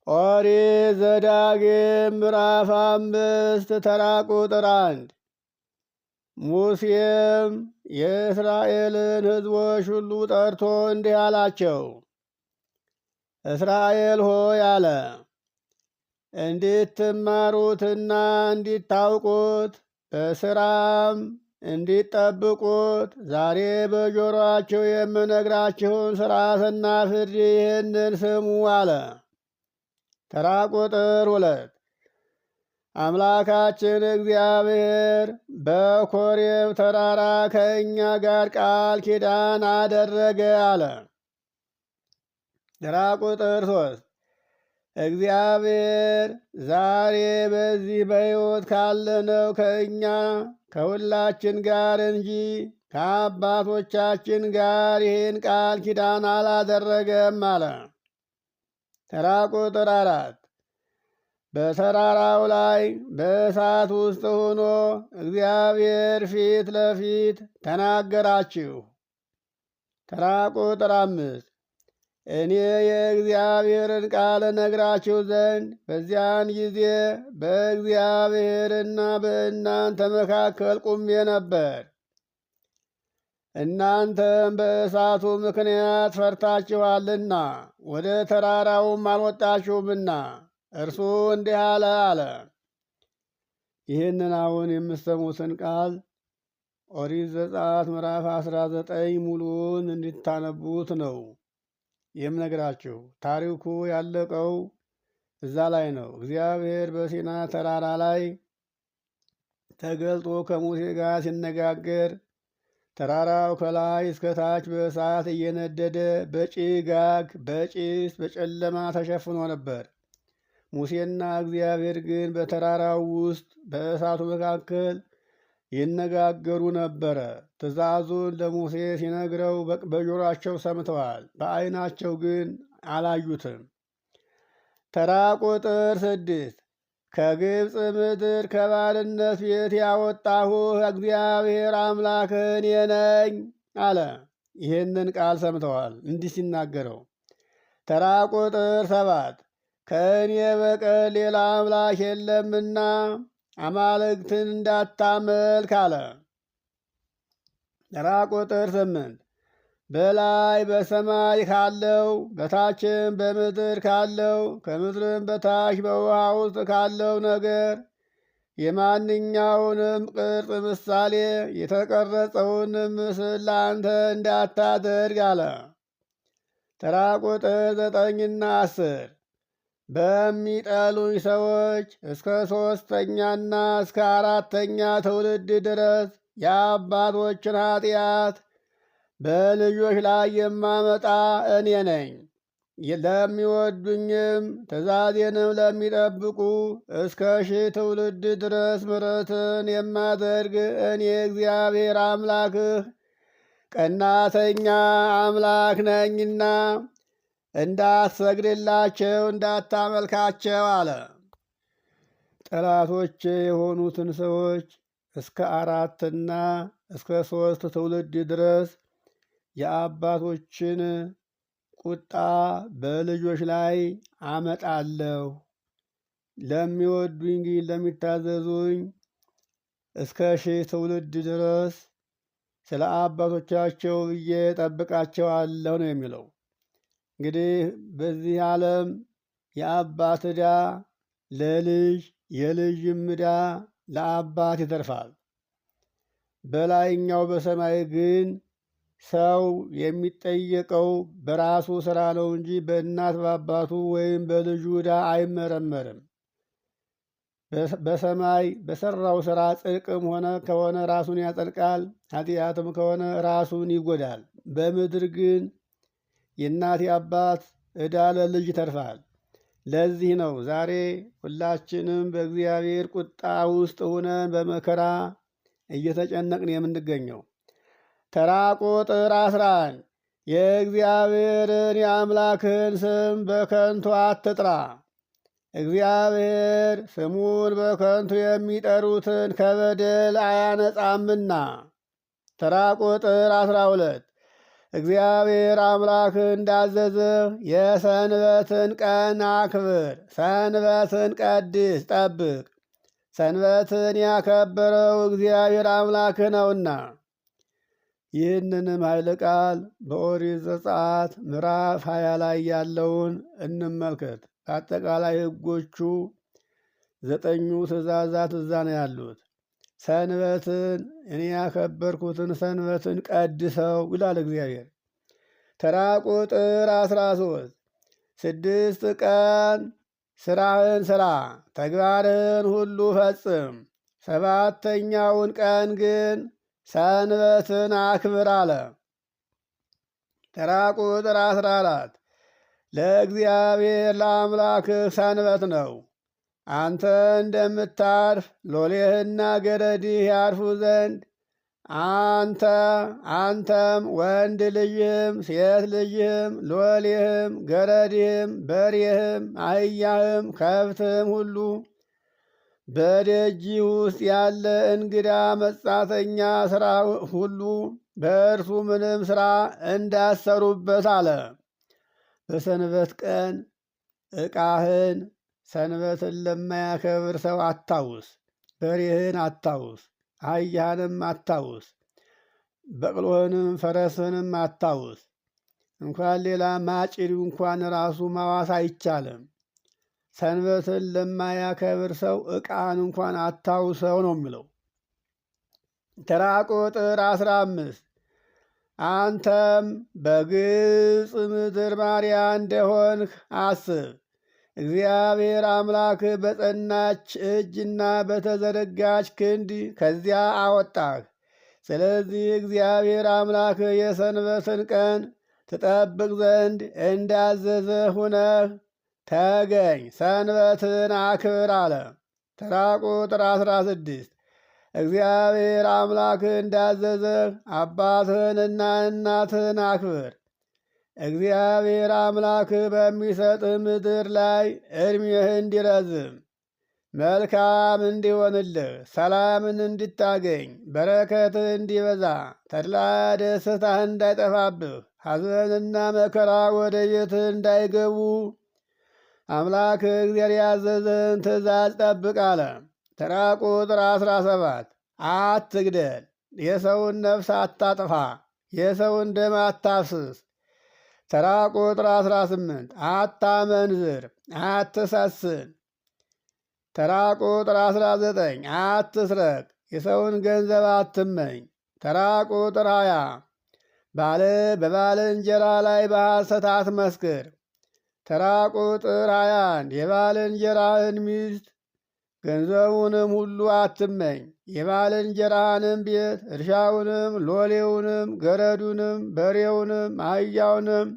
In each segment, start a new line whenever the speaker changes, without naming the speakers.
ኦሪት ዘዳግም ምዕራፍ 5 ተራ ቁጥር 1 ሙሴም የእስራኤልን ሕዝቦች ሁሉ ጠርቶ እንዲህ አላቸው። እስራኤል ሆይ አለ፣ እንዲትማሩትና እንዲታውቁት በሥራም እንዲጠብቁት ዛሬ በጆሮአችሁ የምነግራችሁን ሥርዓትና ፍርድ ይህንን ስሙ አለ። ተራ ቁጥር 2 አምላካችን እግዚአብሔር በኮሬብ ተራራ ከእኛ ጋር ቃል ኪዳን አደረገ አለ። ተራ ቁጥር 3 እግዚአብሔር ዛሬ በዚህ በሕይወት ካለነው ከእኛ ከሁላችን ጋር እንጂ ከአባቶቻችን ጋር ይህን ቃል ኪዳን አላደረገም አለ። ተራ ቁጥር 4 በተራራው ላይ በእሳት ውስጥ ሆኖ እግዚአብሔር ፊት ለፊት ተናገራችሁ። ተራ ቁጥር 5 እኔ የእግዚአብሔርን ቃል ነግራችሁ ዘንድ በዚያን ጊዜ በእግዚአብሔርና በእናንተ መካከል ቁሜ ነበር። እናንተም በእሳቱ ምክንያት ፈርታችኋልና ወደ ተራራውም አልወጣችሁምና እርሱ እንዲህ አለ። ይህንን አሁን የምትሰሙትን ቃል ኦሪት ዘጸአት ምዕራፍ 19 ሙሉውን እንድታነቡት ነው የምነግራችሁ። ታሪኩ ያለቀው እዛ ላይ ነው። እግዚአብሔር በሲና ተራራ ላይ ተገልጦ ከሙሴ ጋር ሲነጋገር ተራራው ከላይ እስከ ታች በእሳት እየነደደ በጭጋግ በጭስ በጨለማ ተሸፍኖ ነበር። ሙሴና እግዚአብሔር ግን በተራራው ውስጥ በእሳቱ መካከል ይነጋገሩ ነበረ። ትእዛዙን ለሙሴ ሲነግረው በጆሮአቸው ሰምተዋል፣ በዓይናቸው ግን አላዩትም። ተራ ቁጥር 6 ከግብፅ ምድር ከባርነት ቤት ያወጣሁህ እግዚአብሔር አምላክህ እኔ ነኝ አለ። ይህንን ቃል ሰምተዋል እንዲህ ሲናገረው። ተራ ቁጥር 7 ከእኔ በቀር ሌላ አምላክ የለምና አማልክትን እንዳታመልክ አለ። ተራ ቁጥር 8 በላይ በሰማይ ካለው በታችም በምድር ካለው ከምድርም በታች በውሃ ውስጥ ካለው ነገር የማንኛውንም ቅርጽ ምሳሌ የተቀረጸውንም ምስል ለአንተ እንዳታደርግ አለ። ተራ ቁጥር 9ና 10 በሚጠሉኝ ሰዎች እስከ 3ኛና እስከ 4ኛ ትውልድ ድረስ የአባቶችን ኃጢአት በልጆች ላይ የማመጣ እኔ ነኝ። ለሚወዱኝም ትእዛዜንም ለሚጠብቁ እስከ 1000 ትውልድ ድረስ ምሕረትን የማደርግ እኔ እግዚአብሔር አምላክህ ቀናተኛ አምላክ ነኝና እንዳትሰግድላቸው እንዳታመልካቸው አለ። ጠላቶቼ የሆኑትን ሰዎች እስከ 4ና እስከ 3 ትውልድ ድረስ የአባቶችን ቁጣ በልጆች ላይ አመጣለሁ። ለሚወዱኝ ግን ለሚታዘዙኝ እስከ 1000 ትውልድ ድረስ ስለ አባቶቻቸው ብዬ ጠብቃቸዋለሁ ነው የሚለው። እንግዲህ በዚህ ዓለም የአባት ዕዳ ለልጅ የልጅም ዕዳ ለአባት ይተርፋል። በላይኛው በሰማይ ግን ሰው የሚጠየቀው በራሱ ሥራ ነው እንጂ በእናት በአባቱ ወይም በልጁ ዕዳ አይመረመርም። በሰማይ በሠራው ሥራ ጽድቅም ሆነ ከሆነ ራሱን ያጸድቃል፣ ኃጢአትም ከሆነ ራሱን ይጎዳል። በምድር ግን የእናት አባት ዕዳ ለልጅ ይተርፋል። ለዚህ ነው ዛሬ ሁላችንም በእግዚአብሔር ቁጣ ውስጥ ሆነን በመከራ እየተጨነቅን የምንገኘው። ተራ ቁጥር 11 የእግዚአብሔርን የአምላክህን ስም በከንቱ አትጥራ፣ እግዚአብሔር ስሙን በከንቱ የሚጠሩትን ከበደል አያነጻምና። ተራ ቁጥር 12 እግዚአብሔር አምላክ እንዳዘዝህ የሰንበትን ቀን አክብር፣ ሰንበትን ቀድስ፣ ጠብቅ። ሰንበትን ያከበረው እግዚአብሔር አምላክ ነውና። ይህንንም ኃይለ ቃል በኦሪት ዘጸአት ምዕራፍ 20 ላይ ያለውን እንመልከት። በአጠቃላይ ሕጎቹ 9ኙ ትእዛዛት እዛ ነው ያሉት። ሰንበትን እኔ ያከበርኩትን ሰንበትን ቀድሰው ይላል እግዚአብሔር። ተራ ቁጥር 13 6 ቀን ስራህን ስራ፣ ተግባርህን ሁሉ ፈጽም፣ 7ተኛውን ቀን ግን ሰንበትን አክብር አለ። ተራ ቁጥር 14 ለእግዚአብሔር ለአምላክህ ሰንበት ነው። አንተ እንደምታርፍ ሎሌህና ገረድህ ያርፉ ዘንድ አንተም ወንድ ልጅህም ሴት ልጅህም ሎሌህም ገረድህም በሬህም አህያህም ከብትህም ሁሉ በደጅ ውስጥ ያለ እንግዳ መጻተኛ ሥራ ሁሉ በእርሱ ምንም ሥራ እንዳሰሩበት አለ። በሰንበት ቀን ዕቃህን ሰንበትን ለማያከብር ሰው አታውስ። በሬህን አታውስ፣ አህያህንም አታውስ፣ በቅሎህንም ፈረስህንም አታውስ። እንኳን ሌላ ማጭድ እንኳን ራሱ ማዋስ አይቻልም። ሰንበትን ለማያከብር ሰው ዕቃን እንኳን አታውሰው ነው የሚለው። ተራ ቁጥር 15 አንተም በግብፅ ምድር ባሪያ እንደሆንህ አስብ። እግዚአብሔር አምላክ በጸናች እጅና በተዘረጋች ክንድ ከዚያ አወጣህ። ስለዚህ እግዚአብሔር አምላክ የሰንበትን ቀን ትጠብቅ ዘንድ እንዳዘዘህ ሁነህ ተገኝ፣ ሰንበትን አክብር አለ። ተራ ቁጥር 16 እግዚአብሔር አምላክ እንዳዘዘህ አባትህንና እናትህን አክብር። እግዚአብሔር አምላክ በሚሰጥህ ምድር ላይ ዕድሜህ እንዲረዝም መልካም እንዲሆንልህ ሰላምን እንድታገኝ በረከትህ እንዲበዛ ተድላ ደስታህ እንዳይጠፋብህ ሐዘንና መከራ ወደ ቤትህ እንዳይገቡ አምላክ እግዚአብሔር ያዘዘን ትእዛዝ ጠብቅ አለ። ተራ ቁጥር 17 አትግደል፣ የሰውን ነፍስ አታጥፋ፣ የሰውን ደም አታፍስስ። ተራ ቁጥር 18 አታመንዝር፣ አትሰስን። ተራ ቁጥር 19 አትስረቅ፣ የሰውን ገንዘብ አትመኝ። ተራ ቁጥር 20 በባልንጀራ ላይ በሐሰት አትመስክር። ተራ ቁጥር 21 የባልንጀራህን ሚስት ገንዘቡንም ሁሉ አትመኝ። የባልንጀራህንም ቤት እርሻውንም፣ ሎሌውንም፣ ገረዱንም፣ በሬውንም፣ አህያውንም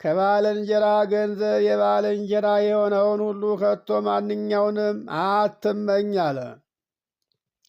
ከባልንጀራ ገንዘብ የባልንጀራ የሆነውን ሁሉ ከቶ ማንኛውንም አትመኝ አለ።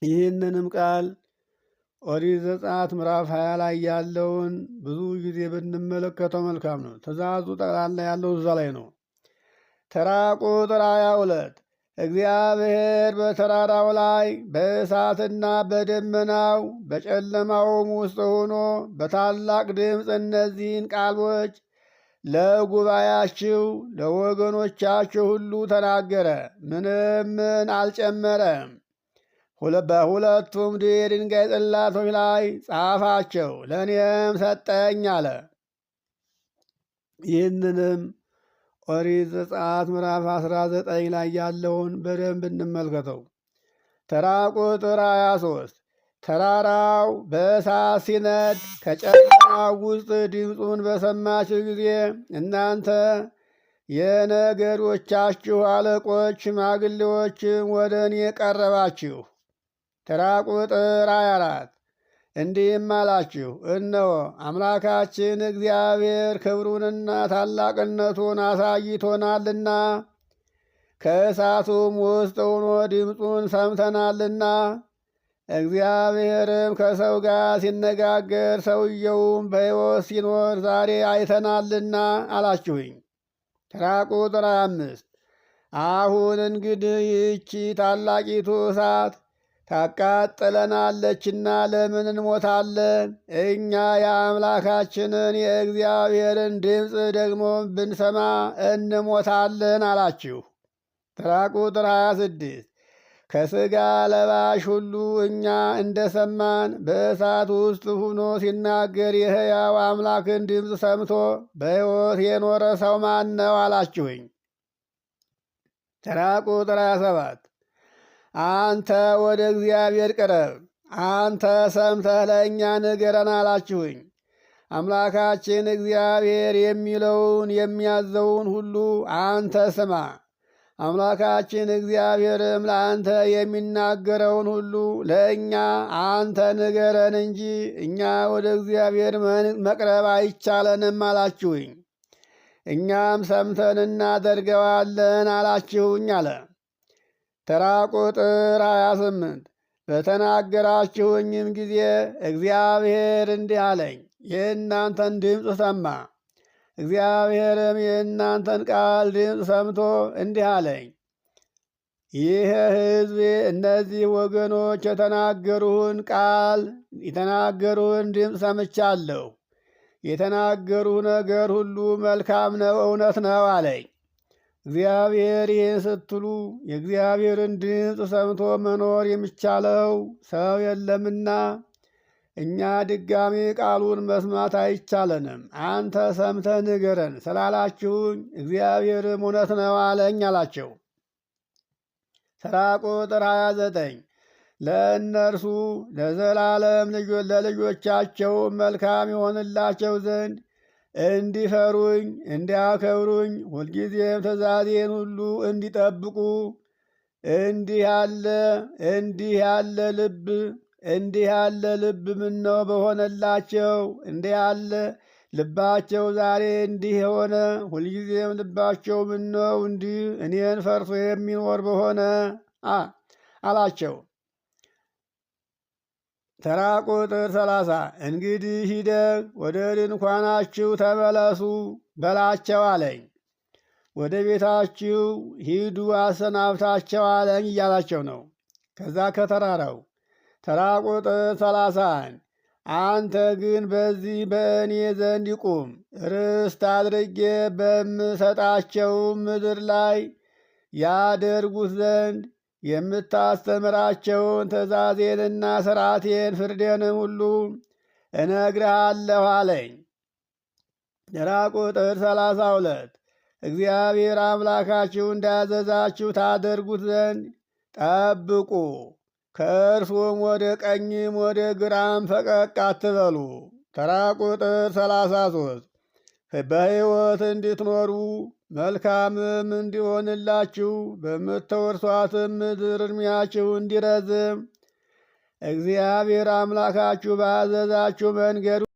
ይህንንም ቃል ኦሪት ዘጸአት ምዕራፍ 20 ላይ ያለውን ብዙ ጊዜ ብንመለከተው መልካም ነው። ትእዛዙ ጠቅላላ ያለው እዛ ላይ ነው። ተራ ቁጥር 22 እግዚአብሔር በተራራው ላይ በእሳትና በደመናው በጨለማውም ውስጥ ሆኖ በታላቅ ድምፅ እነዚህን ቃሎች ለጉባኤያችሁ ለወገኖቻችሁ ሁሉ ተናገረ። ምንም ምን አልጨመረም። በሁለቱም የድንጋይ ጽላቶች ላይ ጻፋቸው፣ ለእኔም ሰጠኝ አለ። ይህንንም ኦሪት ዘጸአት ምዕራፍ 19 ላይ ያለውን በደንብ እንመልከተው። ተራ ቁጥር 23 ተራራው በእሳት ሲነድ ከጨለማው ውስጥ ድምፁን በሰማችሁ ጊዜ እናንተ የነገዶቻችሁ አለቆች ሽማግሌዎችም ወደ እኔ ቀረባችሁ። ተራ ቁጥር 24 እንዲህም አላችሁ፣ እነሆ አምላካችን እግዚአብሔር ክብሩንና ታላቅነቱን አሳይቶናልና ከእሳቱም ውስጥ ሆኖ ድምፁን ሰምተናልና እግዚአብሔርም ከሰው ጋር ሲነጋገር ሰውየውም በሕይወት ሲኖር ዛሬ አይተናልና አላችሁኝ። ተራ ቁጥር 25 አሁን እንግዲህ ይህቺ ታላቂቱ እሳት ታቃጥለናለችና ለምን እንሞታለን? እኛ የአምላካችንን የእግዚአብሔርን ድምፅ ደግሞ ብንሰማ እንሞታለን አላችሁ። ተራ ቁጥር 26 ከሥጋ ለባሽ ሁሉ እኛ እንደሰማን በእሳት ውስጥ ሁኖ ሲናገር የሕያው አምላክን ድምፅ ሰምቶ በሕይወት የኖረ ሰው ማን ነው አላችሁኝ። ተራ ቁጥር 27 አንተ ወደ እግዚአብሔር ቅረብ፣ አንተ ሰምተህ ለእኛ ንገረን አላችሁኝ። አምላካችን እግዚአብሔር የሚለውን የሚያዘውን ሁሉ አንተ ስማ። አምላካችን እግዚአብሔርም ለአንተ የሚናገረውን ሁሉ ለእኛ አንተ ንገረን እንጂ እኛ ወደ እግዚአብሔር መቅረብ አይቻለንም አላችሁኝ። እኛም ሰምተን እናደርገዋለን አላችሁኝ አለ። ተራ ቁጥር 28 በተናገራችሁኝም ጊዜ እግዚአብሔር እንዲህ አለኝ፣ የእናንተን ድምፅ ሰማ። እግዚአብሔርም የእናንተን ቃል ድምፅ ሰምቶ እንዲህ አለኝ፣ ይህ ሕዝብ እነዚህ ወገኖች የተናገሩህን ቃል የተናገሩህን ድምፅ ሰምቻለሁ። የተናገሩህ ነገር ሁሉ መልካም ነው፣ እውነት ነው አለኝ። እግዚአብሔር ይህን ስትሉ የእግዚአብሔርን ድምፅ ሰምቶ መኖር የሚቻለው ሰው የለምና እኛ ድጋሚ ቃሉን መስማት አይቻለንም። አንተ ሰምተህ ንገረን ስላላችሁኝ እግዚአብሔርም እውነት ነው አለኝ አላቸው። ተራ ቁጥር 29 ለእነርሱ ለዘላለም ለልጆቻቸው መልካም ይሆንላቸው ዘንድ እንዲፈሩኝ እንዲያከብሩኝ ሁልጊዜም ትእዛዜን ሁሉ እንዲጠብቁ እንዲህ ያለ ልብ ምነው በሆነላቸው። እንዲህ ያለ ልባቸው ዛሬ እንዲህ የሆነ ሁልጊዜም ልባቸው ምነው እንዲህ እኔን ፈርቶ የሚኖር በሆነ አላቸው። ተራ ቁጥር 30 እንግዲህ ሂደህ ወደ ድንኳናችሁ ተመለሱ በላቸው አለኝ። ወደ ቤታችሁ ሂዱ አሰናብታቸው አለኝ እያላቸው ነው። ከዛ ከተራራው ተራ ቁጥር 31 አንተ ግን በዚህ በእኔ ዘንድ ቁም፣ ርስት አድርጌ በምሰጣቸው ምድር ላይ ያደርጉት ዘንድ የምታስተምራቸውን ትእዛዜንና ሥርዓቴን ፍርዴንም ሁሉ እነግርሃለሁ አለኝ። ተራ ቁጥር 32 እግዚአብሔር አምላካችሁ እንዳዘዛችሁ ታደርጉት ዘንድ ጠብቁ። ከእርሱም ወደ ቀኝም ወደ ግራም ፈቀቅ አትበሉ። ተራ ቁጥር 33 በሕይወት እንድትኖሩ መልካምም እንዲሆንላችሁ በምትወርሷትም ምድር ዕድሜያችሁ እንዲረዝም እግዚአብሔር አምላካችሁ ባዘዛችሁ መንገድ